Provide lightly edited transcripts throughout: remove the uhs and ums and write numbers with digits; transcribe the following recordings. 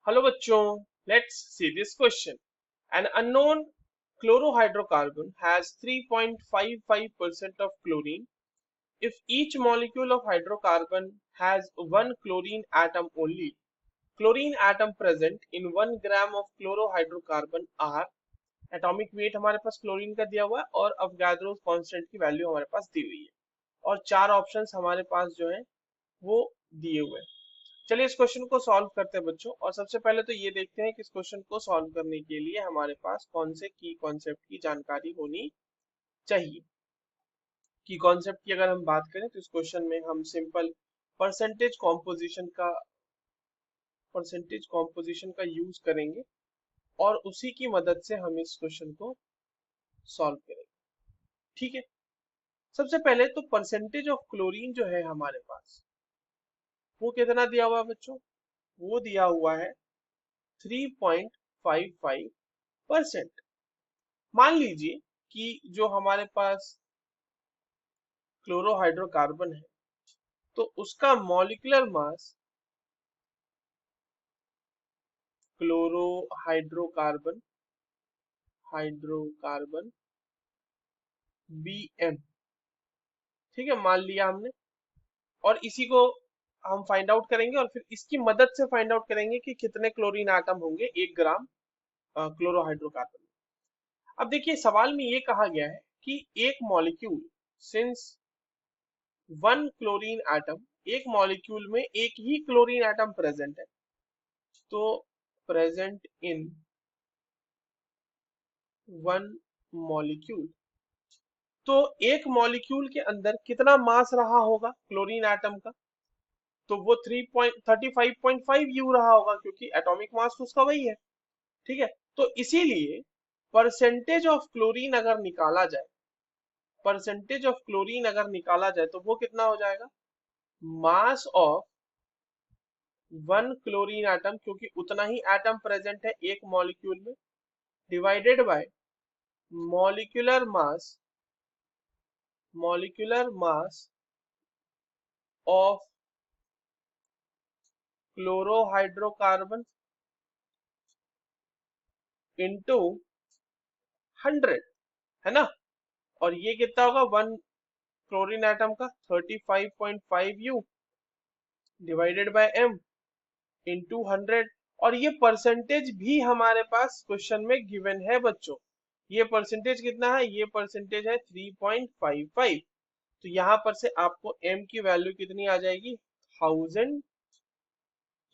Hello बच्चों, let's see this question. An unknown chlorohydrocarbon has 3.55% of chlorine. If each molecule of hydrocarbon has one chlorine atom only, chlorine atom present in 1 gram of chlorohydrocarbon are. Atomic weight हमारे पास chlorine का दिया हुआ है और Avogadro constant की value हमारे पास दी हुई है और चार ऑप्शंस हमारे पास जो है वो दिए हुए हैं. चलिए इस क्वेश्चन को सॉल्व करते हैं बच्चों. और सबसे पहले तो ये देखते हैं कि इस क्वेश्चन को सॉल्व करने के लिए हमारे पास कौन से की कॉन्सेप्ट की जानकारी होनी चाहिए. की कॉन्सेप्ट की अगर हम बात करें तो इस क्वेश्चन में हम सिंपल परसेंटेज कॉम्पोजिशन का यूज करेंगे और उसी की मदद से हम इस क्वेश्चन को सॉल्व करेंगे. ठीक है. सबसे पहले तो परसेंटेज ऑफ क्लोरीन जो है हमारे पास वो कितना दिया हुआ है बच्चों. वो दिया हुआ है 3.55%. मान लीजिए कि जो हमारे पास क्लोरोहाइड्रोकार्बन है तो उसका मॉलिक्यूलर मास क्लोरोहाइड्रोकार्बन हाइड्रोकार्बन Bm. ठीक है, मान लिया हमने. और इसी को हम फाइंड आउट करेंगे और फिर इसकी मदद से फाइंड आउट करेंगे कि कितने क्लोरीन आटम होंगे 1 ग्राम क्लोरोहाइड्रोकार्बन में. अब देखिए सवाल में ये कहा गया है कि एक molecule since one chlorine atom, एक मॉलिक्यूल में एक ही क्लोरीन एटम प्रेजेंट है, तो प्रेजेंट इन वन मॉलिक्यूल, तो एक मॉलिक्यूल के अंदर कितना मास रहा होगा क्लोरीन एटम का. तो वो 3.35.5 यू रहा होगा क्योंकि एटॉमिक मास तो उसका वही है. ठीक है. तो इसीलिए परसेंटेज ऑफ क्लोरीन अगर निकाला जाए, परसेंटेज ऑफ क्लोरीन अगर निकाला जाए तो वो कितना हो जाएगा. Mass of one chlorine atom, क्योंकि उतना ही एटम प्रेजेंट है एक मॉलिक्यूल में, divided by molecular mass, molecular mass of chlorohydrocarbon into 100. है ना. और ये कितना होगा, वन क्लोरीन एटम का 35.5 U divided by M into 100. और ये परसेंटेज भी हमारे पास क्वेश्चन में गिवन है बच्चों. ये परसेंटेज कितना है, ये परसेंटेज है 3.55. तो यहाँ पर से आपको m की वैल्यू कितनी आ जाएगी, 1000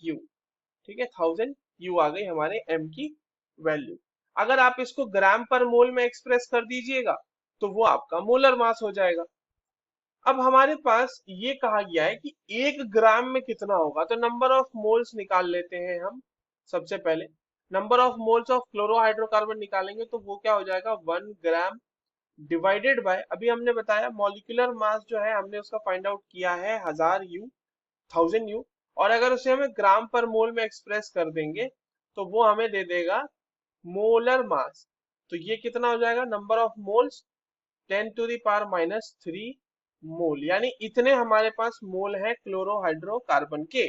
यू. ठीक है, 1000 यू आ गई हमारे m की वैल्यू. अगर आप इसको ग्राम पर मोल में एक्सप्रेस कर दीजिएगा तो वो आपका मोलर मास हो जाएगा. अब हमारे पास ये कहा गया है कि 1 ग्राम में कितना होगा, तो नंबर ऑफ मोल्स निकाल लेते हैं हम. सबसे पहले नंबर ऑफ मोल्स ऑफ क्लोरोहाइड्रोकार्बन निकालेंगे तो वो क्या हो जाएगा, 1 ग्राम डिवाइडेड बाय, अभी हमने बताया मॉलिक्यूलर मास जो है हमने उसका फाइंड आउट किया है 1000 यू, 1000 यू. और अगर उसे हमें ग्राम पर मोल में एक्सप्रेस कर देंगे तो वो हमें दे देगा मोलर मास. तो ये कितना हो जाएगा, नंबर ऑफ मोल्स 10⁻³ मोल, यानी इतने हमारे पास मोल है क्लोरोहाइड्रोकार्बन के.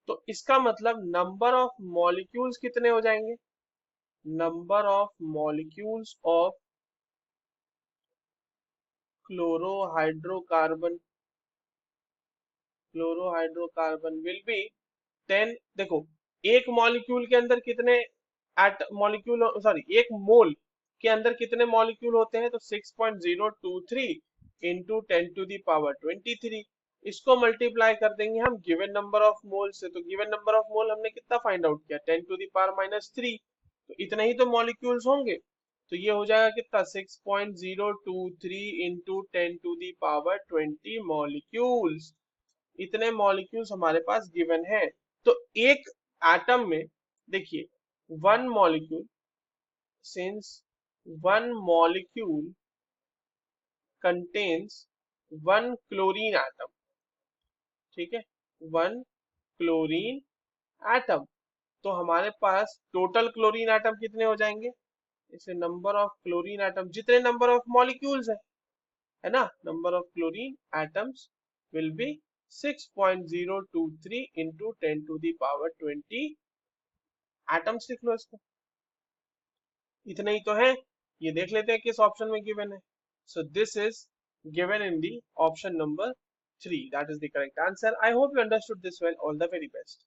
तो इसका मतलब नंबर ऑफ मॉलिक्यूल्स कितने हो जाएंगे, number of molecules of chlorohydrocarbon, chlorohydrocarbon will be 10. देखो एक मॉलिक्यूल के अंदर कितने एट मॉलिक्यूल, सॉरी एक मोल के अंदर कितने मॉलिक्यूल होते हैं, तो 6.023 इंटू 10⁻23. इसको मल्टीप्लाई कर देंगे हम गिवन नंबर ऑफ मोल से. तो गिवन नंबर ऑफ मोल हमने कितना फाइंड आउट किया, 10⁻³ तो इतने ही तो मॉलिक्यूल्स होंगे. तो ये हो जाएगा कितना, 6.023 इंटू 10⁻20 मॉलिक्यूल्स. इतने मॉलिक्यूल्स हमारे पास गिवन है. तो एक एटम में देखिए one molecule, since one molecule contains one chlorine atom. ठीक है, वन क्लोरीन एटम. तो हमारे पास टोटल क्लोरीन एटम कितने हो जाएंगे, इसे नंबर ऑफ क्लोरीन एटम जितने नंबर ऑफ मॉलिक्यूल्स है ना, number of chlorine atoms will be 6.023 into 10⁻20 atoms लिख लो इसको, इतने ही तो है। ये देख लेते हैं किस ऑप्शन में गिवन है। So this is given in the option number 3, that is the correct answer. I hope you understood this well, all the very best.